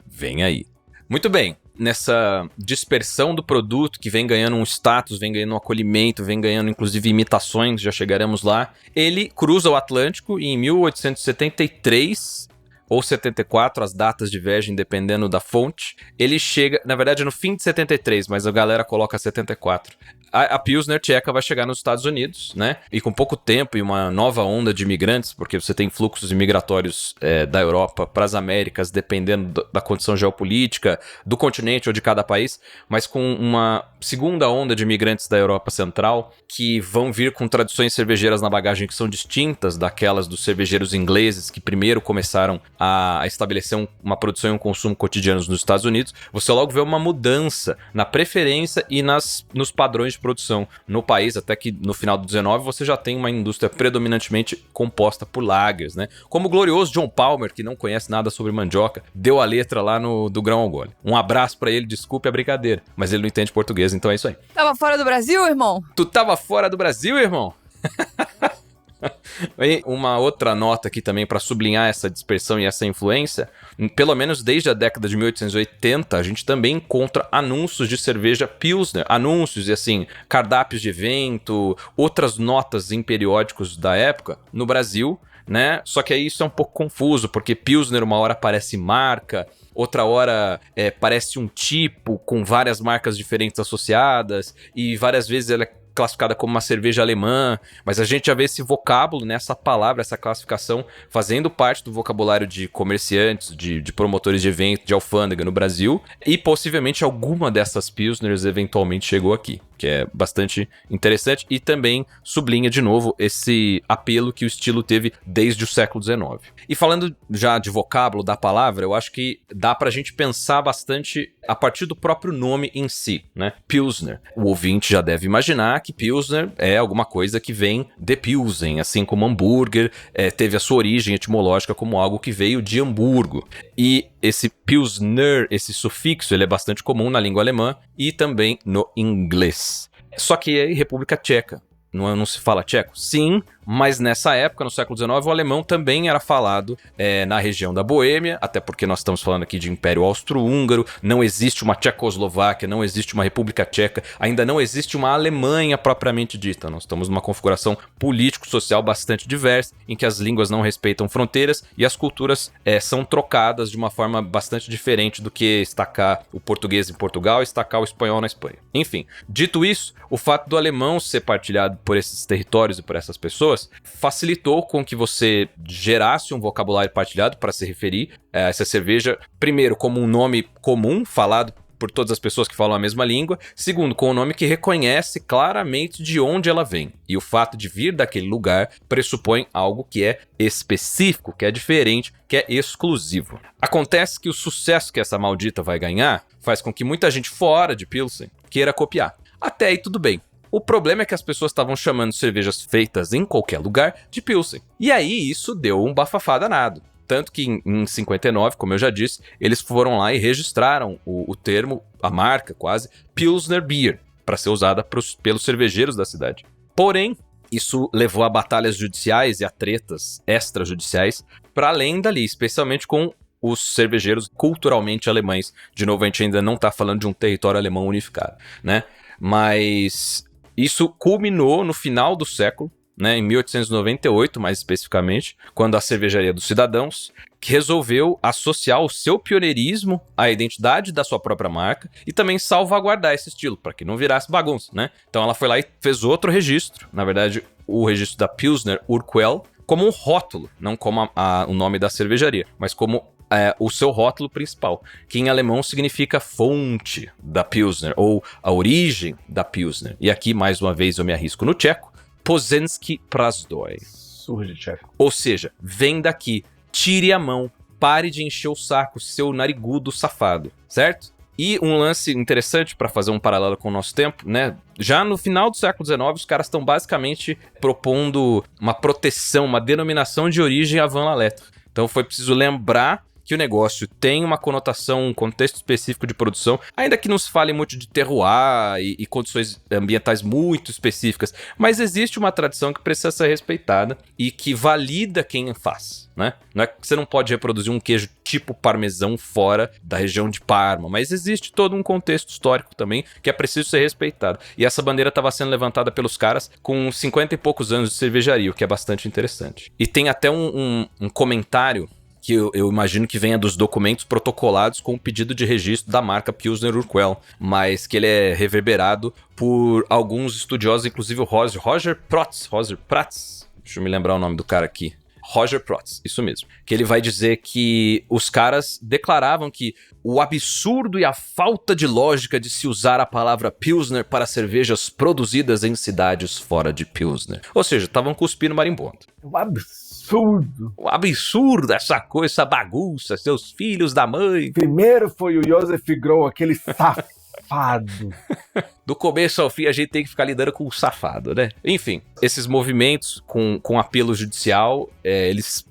Vem aí. Muito bem, nessa dispersão do produto que vem ganhando um status, vem ganhando um acolhimento, vem ganhando inclusive imitações, já chegaremos lá, ele cruza o Atlântico e em 1873... ou 74, as datas divergem dependendo da fonte. Ele chega, na verdade, no fim de 73, mas a galera coloca 74. A Pilsner tcheca vai chegar nos Estados Unidos, né? E com pouco tempo e uma nova onda de imigrantes, porque você tem fluxos migratórios da Europa para as Américas, dependendo da condição geopolítica, do continente ou de cada país, mas com uma segunda onda de imigrantes da Europa Central, que vão vir com tradições cervejeiras na bagagem que são distintas daquelas dos cervejeiros ingleses, que primeiro começaram a estabelecer uma produção e um consumo cotidianos nos Estados Unidos. Você logo vê uma mudança na preferência e nos padrões de produção no país, até que no final do 19 você já tem uma indústria predominantemente composta por lagers, né? Como o glorioso John Palmer, que não conhece nada sobre mandioca, deu a letra lá do Grão ao Gole. Um abraço pra ele, desculpe a brincadeira, mas ele não entende português, então é isso aí. Tava fora do Brasil, irmão? Tu tava fora do Brasil, irmão? E uma outra nota aqui também para sublinhar essa dispersão e essa influência, pelo menos desde a década de 1880, a gente também encontra anúncios de cerveja Pilsner, anúncios e assim, cardápios de evento, outras notas em periódicos da época no Brasil, né? Só que aí isso é um pouco confuso, porque Pilsner uma hora parece marca, outra hora parece um tipo com várias marcas diferentes associadas e várias vezes ela é classificada como uma cerveja alemã, mas a gente já vê esse vocábulo, né, essa palavra, essa classificação fazendo parte do vocabulário de comerciantes, de promotores de evento, de alfândega no Brasil, e possivelmente alguma dessas Pilsners eventualmente chegou aqui, que é bastante interessante e também sublinha de novo esse apelo que o estilo teve desde o século XIX. E falando já de vocábulo da palavra, eu acho que dá pra gente pensar bastante a partir do próprio nome em si, né? Pilsner. O ouvinte já deve imaginar que Pilsner é alguma coisa que vem de Pilsen, assim como hambúrguer teve a sua origem etimológica como algo que veio de Hamburgo. E esse Pilsner, esse sufixo, ele é bastante comum na língua alemã e também no inglês. Só que é República Tcheca. Não se fala tcheco? Sim, mas nessa época, no século XIX, o alemão também era falado na região da Boêmia, até porque nós estamos falando aqui de Império Austro-Húngaro, não existe uma Tchecoslováquia, não existe uma República Tcheca, ainda não existe uma Alemanha propriamente dita. Nós estamos numa configuração político-social bastante diversa, em que as línguas não respeitam fronteiras e as culturas são trocadas de uma forma bastante diferente do que estacar o português em Portugal e estacar o espanhol na Espanha. Enfim, dito isso, o fato do alemão ser partilhado por esses territórios e por essas pessoas facilitou com que você gerasse um vocabulário partilhado para se referir a essa cerveja, primeiro como um nome comum, falado por todas as pessoas que falam a mesma língua, segundo, com um nome que reconhece claramente de onde ela vem. E o fato de vir daquele lugar pressupõe algo que é específico, que é diferente, que é exclusivo. Acontece que o sucesso que essa maldita vai ganhar faz com que muita gente fora de Pilsen queira copiar. Até aí tudo bem. O problema é que as pessoas estavam chamando cervejas feitas em qualquer lugar de Pilsen. E aí isso deu um bafafá danado. Tanto que em 59, como eu já disse, eles foram lá e registraram o termo, a marca quase, Pilsner Beer, para ser usada pelos cervejeiros da cidade. Porém, isso levou a batalhas judiciais e a tretas extrajudiciais para além dali, especialmente com os cervejeiros culturalmente alemães. De novo, a gente ainda não está falando de um território alemão unificado, né? Mas isso culminou no final do século, né, em 1898, mais especificamente, quando a Cervejaria dos Cidadãos resolveu associar o seu pioneirismo à identidade da sua própria marca e também salvaguardar esse estilo, para que não virasse bagunça, né? Então ela foi lá e fez outro registro, na verdade, o registro da Pilsner Urquell, como um rótulo, não como o nome da cervejaria, mas como o seu rótulo principal, que em alemão significa fonte da Pilsner, ou a origem da Pilsner. E aqui, mais uma vez, eu me arrisco no tcheco, Pozenský Prazdroj. Surra de tcheco. Ou seja, vem daqui, tire a mão, pare de encher o saco, seu narigudo safado, certo? E um lance interessante para fazer um paralelo com o nosso tempo, né? Já no final do século XIX, os caras estão basicamente propondo uma proteção, uma denominação de origem à Van Lalette. Então foi preciso lembrar que o negócio tem uma conotação, um contexto específico de produção, ainda que não se fale muito de terroir e condições ambientais muito específicas, mas existe uma tradição que precisa ser respeitada e que valida quem faz, né? Não é que você não pode reproduzir um queijo tipo parmesão fora da região de Parma, mas existe todo um contexto histórico também que é preciso ser respeitado. E essa bandeira estava sendo levantada pelos caras com 50 e poucos anos de cervejaria, o que é bastante interessante. E tem até um comentário que eu imagino que venha dos documentos protocolados com o pedido de registro da marca Pilsner Urquell, mas que ele é reverberado por alguns estudiosos, inclusive o Roger Protz, deixa eu me lembrar o nome do cara aqui, Roger Protz, isso mesmo, que ele vai dizer que os caras declaravam que o absurdo e a falta de lógica de se usar a palavra Pilsner para cervejas produzidas em cidades fora de Pilsner. Ou seja, estavam cuspindo marimbondo. Um absurdo. O absurdo essa coisa, essa bagunça, seus filhos da mãe. Primeiro foi o Josef Groh, aquele safado. Do começo ao fim a gente tem que ficar lidando com o safado, né? Enfim, esses movimentos com apelo judicial, eles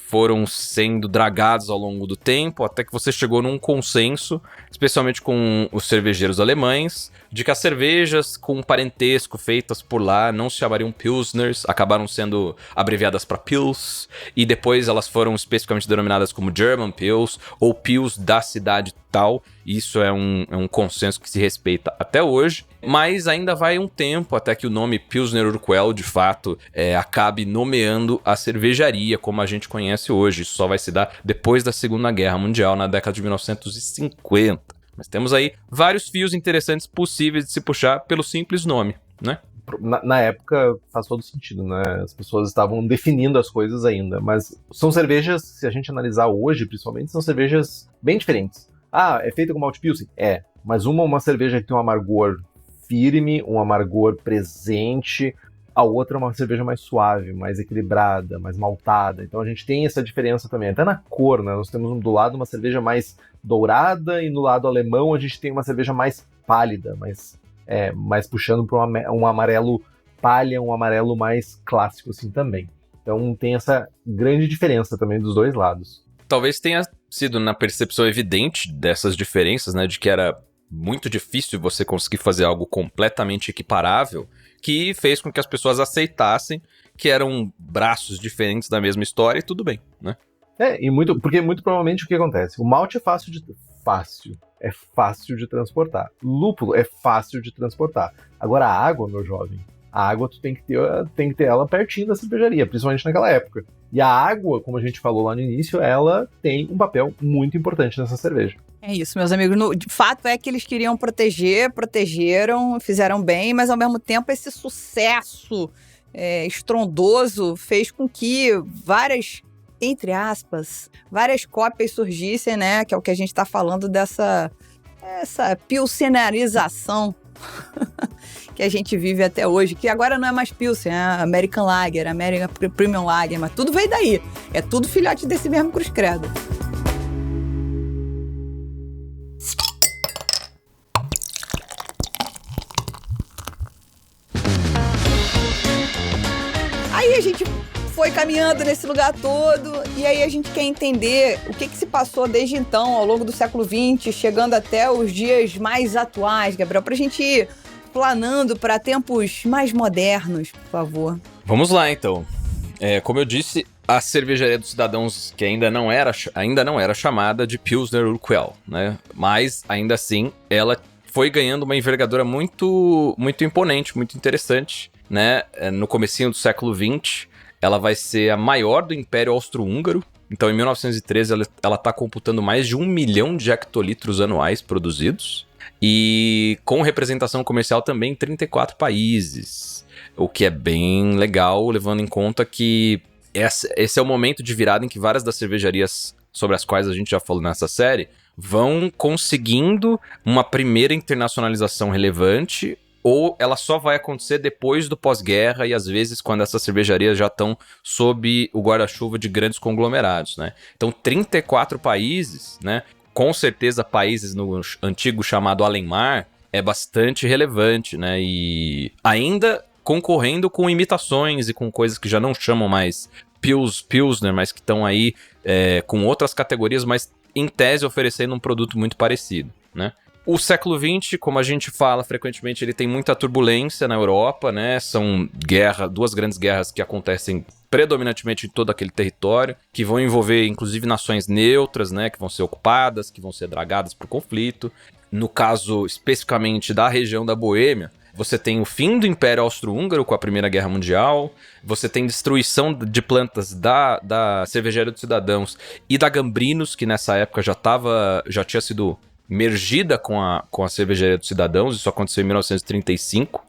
foram sendo dragados ao longo do tempo, até que você chegou num consenso, especialmente com os cervejeiros alemães, de que as cervejas com parentesco feitas por lá não se chamariam Pilsners, acabaram sendo abreviadas para Pils, e depois elas foram especificamente denominadas como German Pils, ou Pils da cidade tal. Isso é um consenso que se respeita até hoje, mas ainda vai um tempo até que o nome Pilsner Urquell, de fato, acabe nomeando a cervejaria como a gente conhece hoje. Isso só vai se dar depois da Segunda Guerra Mundial, na década de 1950. Mas temos aí vários fios interessantes possíveis de se puxar pelo simples nome, né? Na época faz todo sentido, né? As pessoas estavam definindo as coisas ainda, mas são cervejas, se a gente analisar hoje, principalmente, são cervejas bem diferentes. Ah, é feita com malte Pilsen? É, mas uma cerveja que tem um amargor firme, um amargor presente, a outra é uma cerveja mais suave, mais equilibrada, mais maltada. Então a gente tem essa diferença também, até na cor, né? Nós temos do lado uma cerveja mais dourada e no lado alemão a gente tem uma cerveja mais pálida, mais puxando para um amarelo palha, um amarelo mais clássico assim também. Então tem essa grande diferença também dos dois lados. Talvez tenha sido na percepção evidente dessas diferenças, né, de que era muito difícil você conseguir fazer algo completamente equiparável, que fez com que as pessoas aceitassem que eram braços diferentes da mesma história e tudo bem, né? Porque muito provavelmente o que acontece? O malte é fácil de transportar. Lúpulo é fácil de transportar. Agora a água, meu jovem, a água tu tem que ter ela pertinho da cervejaria, principalmente naquela época. E a água, como a gente falou lá no início, ela tem um papel muito importante nessa cerveja. É isso, meus amigos. De fato é que eles queriam protegeram, fizeram bem, mas ao mesmo tempo esse sucesso estrondoso fez com que várias, entre aspas, várias cópias surgissem, né? Que é o que a gente está falando essa pilsenarização que a gente vive até hoje, que agora não é mais Pilsen, é American Lager, American Premium Lager, mas tudo veio daí. É tudo filhote desse mesmo Cruz Credo. Aí a gente foi caminhando nesse lugar todo, e aí a gente quer entender o que se passou desde então, ao longo do século XX, chegando até os dias mais atuais, Gabriel, pra gente ir planando para tempos mais modernos, por favor. Vamos lá, então. Como eu disse, a cervejaria dos cidadãos, que ainda não era chamada de Pilsner Urquell, né? Mas, ainda assim, ela foi ganhando uma envergadura muito, muito imponente, muito interessante, né? No comecinho do século XX, ela vai ser a maior do Império Austro-Húngaro. Então, em 1913, ela está computando mais de 1 milhão de hectolitros anuais produzidos. E com representação comercial também em 34 países. O que é bem legal, levando em conta que esse é o momento de virada em que várias das cervejarias sobre as quais a gente já falou nessa série vão conseguindo uma primeira internacionalização relevante, ou ela só vai acontecer depois do pós-guerra e às vezes quando essas cervejarias já estão sob o guarda-chuva de grandes conglomerados, né? Então 34 países, né? Com certeza países no antigo chamado Além-Mar é bastante relevante, né? E ainda concorrendo com imitações e com coisas que já não chamam mais Pilsner, mas que estão aí com outras categorias, mas em tese oferecendo um produto muito parecido, né? O século XX, como a gente fala frequentemente, ele tem muita turbulência na Europa, né? São duas grandes guerras que acontecem predominantemente em todo aquele território, que vão envolver inclusive nações neutras, né? Que vão ser ocupadas, que vão ser dragadas por conflito. No caso especificamente da região da Boêmia, você tem o fim do Império Austro-Húngaro com a Primeira Guerra Mundial, você tem destruição de plantas da Cervejaria dos Cidadãos e da Gambrinus, que nessa época já tinha sido mergida com a Cervejaria dos Cidadãos. Isso aconteceu em 1935,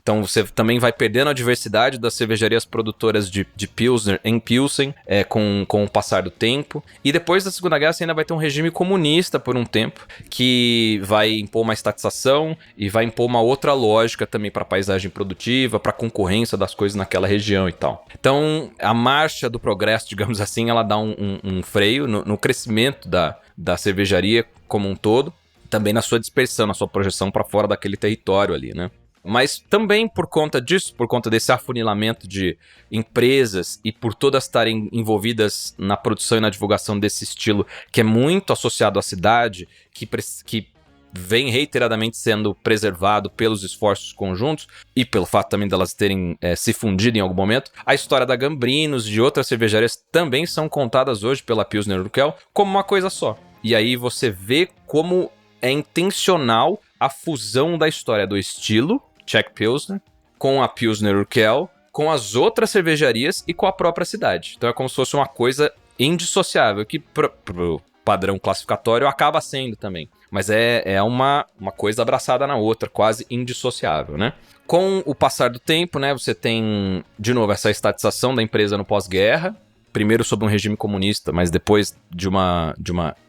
Então você também vai perdendo a diversidade das cervejarias produtoras de Pilsner em Pilsen com o passar do tempo. E depois da Segunda Guerra você ainda vai ter um regime comunista por um tempo, que vai impor uma estatização e vai impor uma outra lógica também para a paisagem produtiva, para a concorrência das coisas naquela região e tal. Então a marcha do progresso, digamos assim, ela dá um freio no crescimento da cervejaria como um todo, também na sua dispersão, na sua projeção para fora daquele território ali, né? Mas também por conta disso, por conta desse afunilamento de empresas e por todas estarem envolvidas na produção e na divulgação desse estilo que é muito associado à cidade, que vem reiteradamente sendo preservado pelos esforços conjuntos e pelo fato também delas terem se fundido em algum momento, a história da Gambrinus e de outras cervejarias também são contadas hoje pela Pilsner Urquell como uma coisa só. E aí você vê como é intencional a fusão da história do estilo Czech Pilsner com a Pilsner Urquell, com as outras cervejarias e com a própria cidade. Então é como se fosse uma coisa indissociável, que pro padrão classificatório acaba sendo também. Mas é uma coisa abraçada na outra, quase indissociável, né? Com o passar do tempo, né, você tem, de novo, essa estatização da empresa no pós-guerra, primeiro sob um regime comunista, mas depois de uma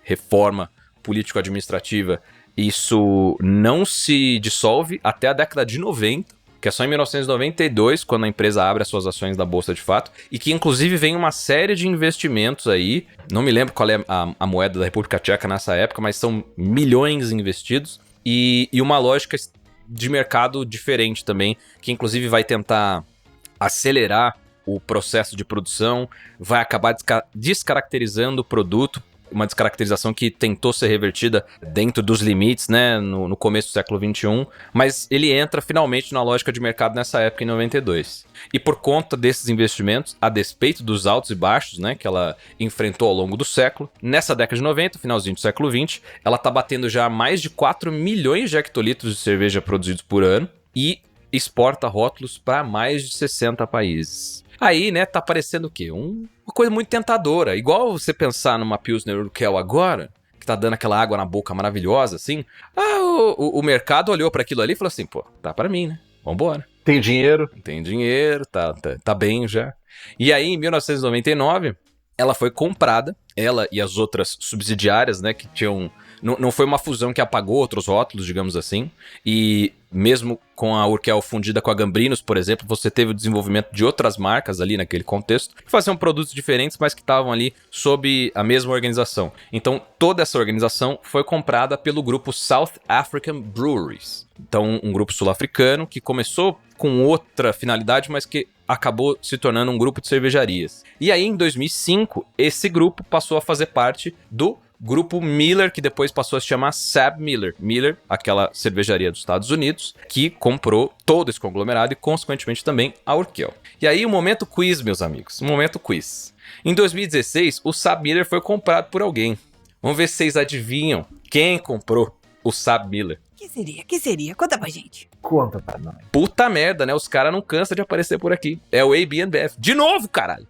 reforma político-administrativa, isso não se dissolve até a década de 90, que é só em 1992, quando a empresa abre as suas ações da Bolsa de fato, e que inclusive vem uma série de investimentos aí, não me lembro qual é a moeda da República Tcheca nessa época, mas são milhões investidos, e uma lógica de mercado diferente também, que inclusive vai tentar acelerar o processo de produção, vai acabar descaracterizando o produto uma descaracterização que tentou ser revertida dentro dos limites, né, no começo do século XXI, mas ele entra finalmente na lógica de mercado nessa época, em 92. E por conta desses investimentos, a despeito dos altos e baixos, né, que ela enfrentou ao longo do século, nessa década de 90, finalzinho do século XX, ela tá batendo já mais de 4 milhões de hectolitros de cerveja produzidos por ano e exporta rótulos para mais de 60 países. Aí, né, tá parecendo o quê? Uma coisa muito tentadora. Igual você pensar numa Pilsner Urquell agora, que tá dando aquela água na boca maravilhosa, assim. O mercado olhou para aquilo ali e falou assim, pô, tá para mim, né? Vambora. Tem dinheiro? Tem dinheiro, tá bem já. E aí, em 1999, ela foi comprada, ela e as outras subsidiárias, né, que tinham... Não foi uma fusão que apagou outros rótulos, digamos assim. E mesmo com a Urquell fundida com a Gambrinus, por exemplo, você teve o desenvolvimento de outras marcas ali naquele contexto, que faziam produtos diferentes, mas que estavam ali sob a mesma organização. Então, toda essa organização foi comprada pelo grupo South African Breweries. Então, um grupo sul-africano que começou com outra finalidade, mas que acabou se tornando um grupo de cervejarias. E aí, em 2005, esse grupo passou a fazer parte do Grupo Miller, que depois passou a se chamar SABMiller. Miller, aquela cervejaria dos Estados Unidos, que comprou todo esse conglomerado e, consequentemente, também a Urquell. E aí, o momento quiz, meus amigos. O momento quiz. Em 2016, o SABMiller foi comprado por alguém. Vamos ver se vocês adivinham quem comprou o SABMiller. Que seria? Conta pra gente. Conta pra nós. Puta merda, né? Os caras não cansam de aparecer por aqui. É o AB InBev. De novo, caralho!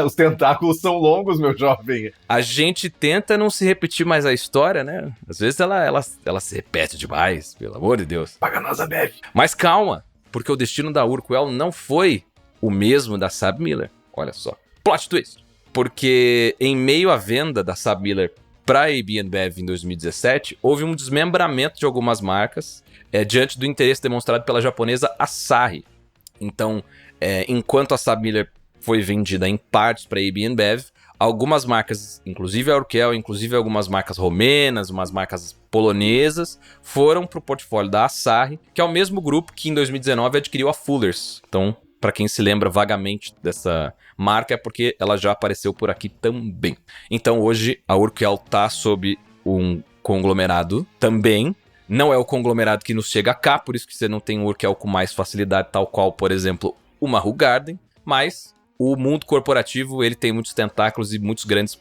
Os tentáculos são longos, meu jovem. A gente tenta não se repetir mais a história, né? Às vezes ela se repete demais, pelo amor de Deus. Paga nós a Bev. Mas calma, porque o destino da Urquell não foi o mesmo da SABMiller. Olha só. Plot twist. Porque em meio à venda da SABMiller para a AB InBev em 2017, houve um desmembramento de algumas marcas diante do interesse demonstrado pela japonesa Asahi. Então, enquanto a SABMiller foi vendida em partes para a AB InBev, algumas marcas, inclusive a Urquell, inclusive algumas marcas romenas, umas marcas polonesas, foram para o portfólio da Asahi, que é o mesmo grupo que em 2019 adquiriu a Fuller's. Então, para quem se lembra vagamente dessa marca, é porque ela já apareceu por aqui também. Então, hoje, a Urquell está sob um conglomerado também. Não é o conglomerado que nos chega cá, por isso que você não tem um Urquell com mais facilidade, tal qual, por exemplo, uma Hoegaarden, Garden, mas o mundo corporativo, ele tem muitos tentáculos e muitos grandes,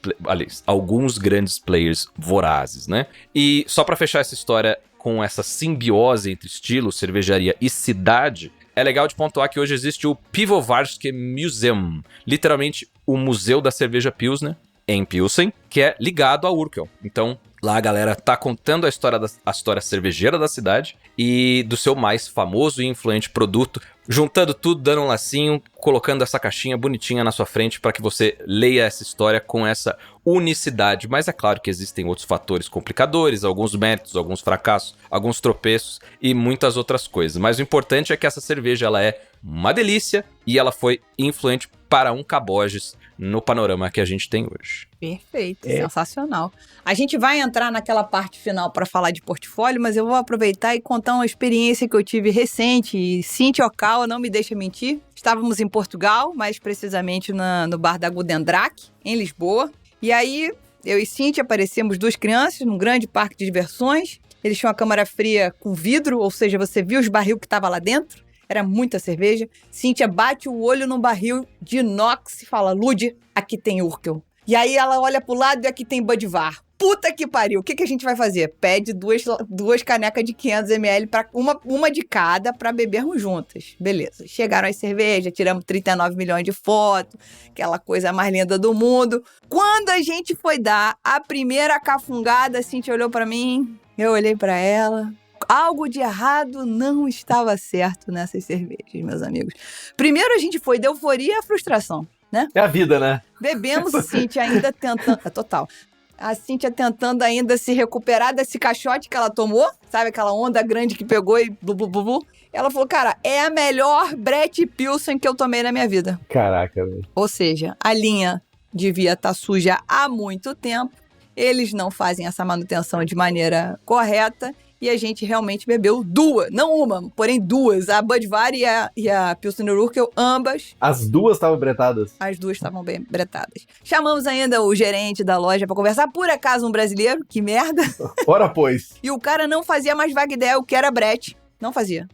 alguns grandes players vorazes, né? E só para fechar essa história com essa simbiose entre estilo, cervejaria e cidade, é legal de pontuar que hoje existe o Pivovarsky Museum, literalmente o Museu da Cerveja Pilsner, em Pilsen, que é ligado à Urquell. Então, lá a galera tá contando a história cervejeira da cidade e do seu mais famoso e influente produto, juntando tudo, dando um lacinho, colocando essa caixinha bonitinha na sua frente para que você leia essa história com essa unicidade. Mas é claro que existem outros fatores complicadores, alguns méritos, alguns fracassos, alguns tropeços e muitas outras coisas. Mas o importante é que essa cerveja ela é uma delícia e ela foi influente para um Caboges no panorama que a gente tem hoje. Perfeito, sensacional. A gente vai entrar naquela parte final para falar de portfólio, mas eu vou aproveitar e contar uma experiência que eu tive recente. E Cíntia Okawa não me deixa mentir. Estávamos em Portugal, mais precisamente no bar da Gudendrack, em Lisboa. E aí, eu e Cíntia aparecemos duas crianças num grande parque de diversões. Eles tinham uma câmara fria com vidro, ou seja, você viu os barril que estava lá dentro. Era muita cerveja. Cíntia bate o olho num barril de inox e fala, Lud, aqui tem Urquell. E aí ela olha pro lado e aqui tem Budvar. Puta que pariu, o que a gente vai fazer? Pede duas canecas de 500ml, uma de cada, pra bebermos juntas. Beleza, chegaram as cervejas, tiramos 39 milhões de fotos, aquela coisa mais linda do mundo. Quando a gente foi dar a primeira cafungada, a Cíntia olhou pra mim, eu olhei pra ela. Algo de errado não estava certo nessas cervejas, meus amigos. Primeiro a gente foi de euforia à frustração, né? É a vida, né? Bebemos, Cíntia ainda tentando... Total. A Cíntia tentando ainda se recuperar desse caixote que ela tomou. Sabe aquela onda grande que pegou e blu, blu, blu, blu. Ela falou, cara, é a melhor Brett Pilsen que eu tomei na minha vida. Caraca, velho. Ou seja, a linha devia estar suja há muito tempo. Eles não fazem essa manutenção de maneira correta. e a gente realmente bebeu duas, não uma, porém duas. A Budweiser e a Pilsner Urquell, ambas. As duas estavam bretadas. As duas estavam bem bretadas. Chamamos ainda o gerente da loja pra conversar, por acaso um brasileiro, que merda. Ora, pois. E o cara não fazia mais vaga ideia, o que era brete. Não fazia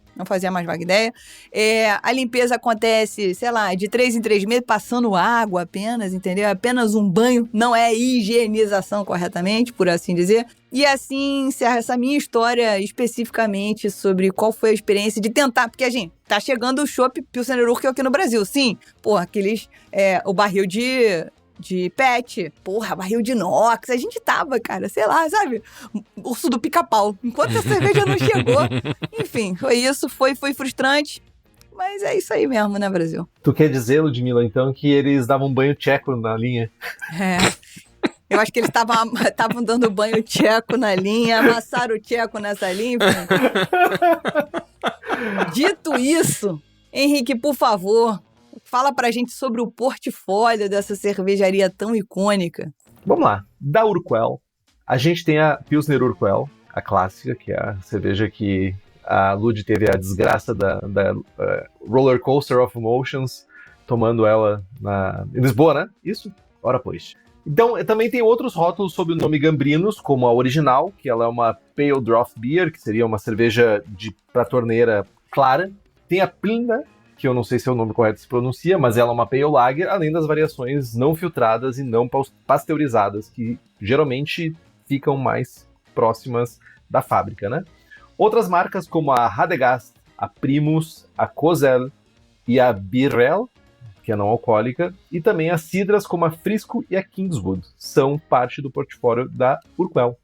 mais vaga ideia. A limpeza acontece, sei lá, de 3 em 3 meses, passando água apenas, entendeu? Apenas um banho, não é higienização corretamente, por assim dizer. E assim encerra essa minha história especificamente sobre qual foi a experiência de tentar, porque, gente, tá chegando o chopp Pilsner Urquell aqui no Brasil, sim. Porra, aqueles, o barril de PET, porra, barril de inox, a gente tava, cara, sei lá, sabe? Urso do pica-pau, enquanto a cerveja não chegou. Enfim, foi isso, foi frustrante, mas é isso aí mesmo, né, Brasil? Tu quer dizer, Ludmilla, então, que eles davam banho tcheco na linha? Eu acho que eles estavam dando banho tcheco na linha, amassaram o tcheco nessa linha, enfim. Dito isso, Henrique, por favor, fala pra gente sobre o portfólio dessa cervejaria tão icônica. Vamos lá. Da Urquell, a gente tem a Pilsner Urquell, a clássica, que é a cerveja que a Lud teve a desgraça da Roller Coaster of Emotions, tomando ela em Lisboa, né? Isso? Ora, pois. Então, também tem outros rótulos sob o nome Gambrinos, como a original, que ela é uma Pale Draught Beer, que seria uma cerveja pra torneira clara. Tem a Plina, que eu não sei se é o nome correto se pronuncia, mas ela é uma Pale Lager, além das variações não filtradas e não pasteurizadas, que geralmente ficam mais próximas da fábrica, né? Outras marcas como a Radegast, a Primus, a Kozel e a Birrell, que é não alcoólica, e também as cidras como a Frisco e a Kingswood, são parte do portfólio da Urquell.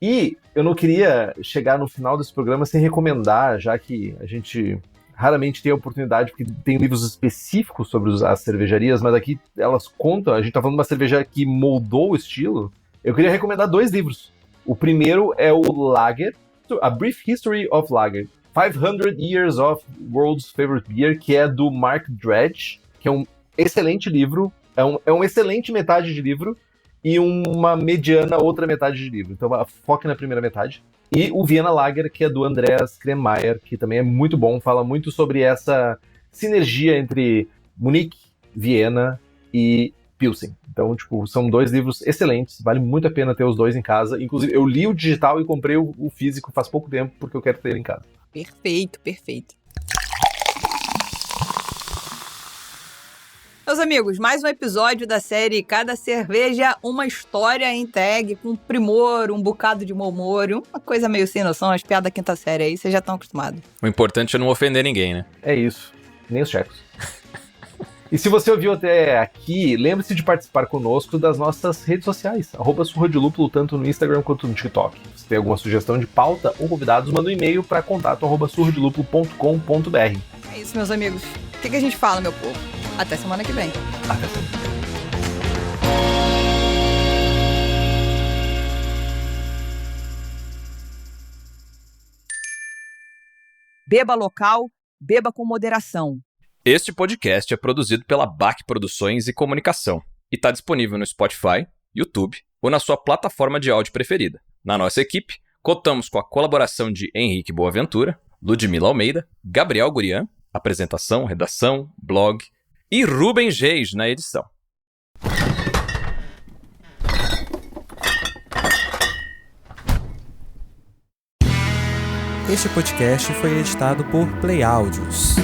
E eu não queria chegar no final desse programa sem recomendar, já que a gente raramente tem a oportunidade, porque tem livros específicos sobre as cervejarias, mas aqui elas contam, a gente tá falando de uma cerveja que moldou o estilo. Eu queria recomendar 2 livros. O primeiro é o Lager, A Brief History of Lager, 500 Years of World's Favorite Beer, que é do Mark Dredge, que é um excelente livro, é um excelente metade de livro e uma mediana outra metade de livro. Então foque na primeira metade. E o Vienna Lager, que é do Andreas Kremeier, que também é muito bom, fala muito sobre essa sinergia entre Munique, Viena e Pilsen. Então, são 2 livros excelentes, vale muito a pena ter os 2 em casa. Inclusive, eu li o digital e comprei o físico faz pouco tempo, porque eu quero ter ele em casa. Perfeito, perfeito. Meus amigos, mais um episódio da série Cada Cerveja, uma história entregue com primor, um bocado de mau humor, uma coisa meio sem noção, as piadas da quinta série aí, vocês já estão acostumados. O importante é não ofender ninguém, né? É isso, nem os tchecos. E se você ouviu até aqui, lembre-se de participar conosco das nossas redes sociais, @surradilúpulo, tanto no Instagram quanto no TikTok. Se tem alguma sugestão de pauta ou convidados, manda um e-mail para contato@surradilúpulo.com.br. É isso, meus amigos. O que a gente fala, meu povo? Até semana que vem. Até semana que vem. Beba local, beba com moderação. Este podcast é produzido pela BAC Produções e Comunicação e está disponível no Spotify, YouTube ou na sua plataforma de áudio preferida. Na nossa equipe, contamos com a colaboração de Henrique Boaventura, Ludmilla Almeida, Gabriel Gurian, apresentação, redação, blog, e Rubens Reis na edição. Este podcast foi editado por Play Áudios.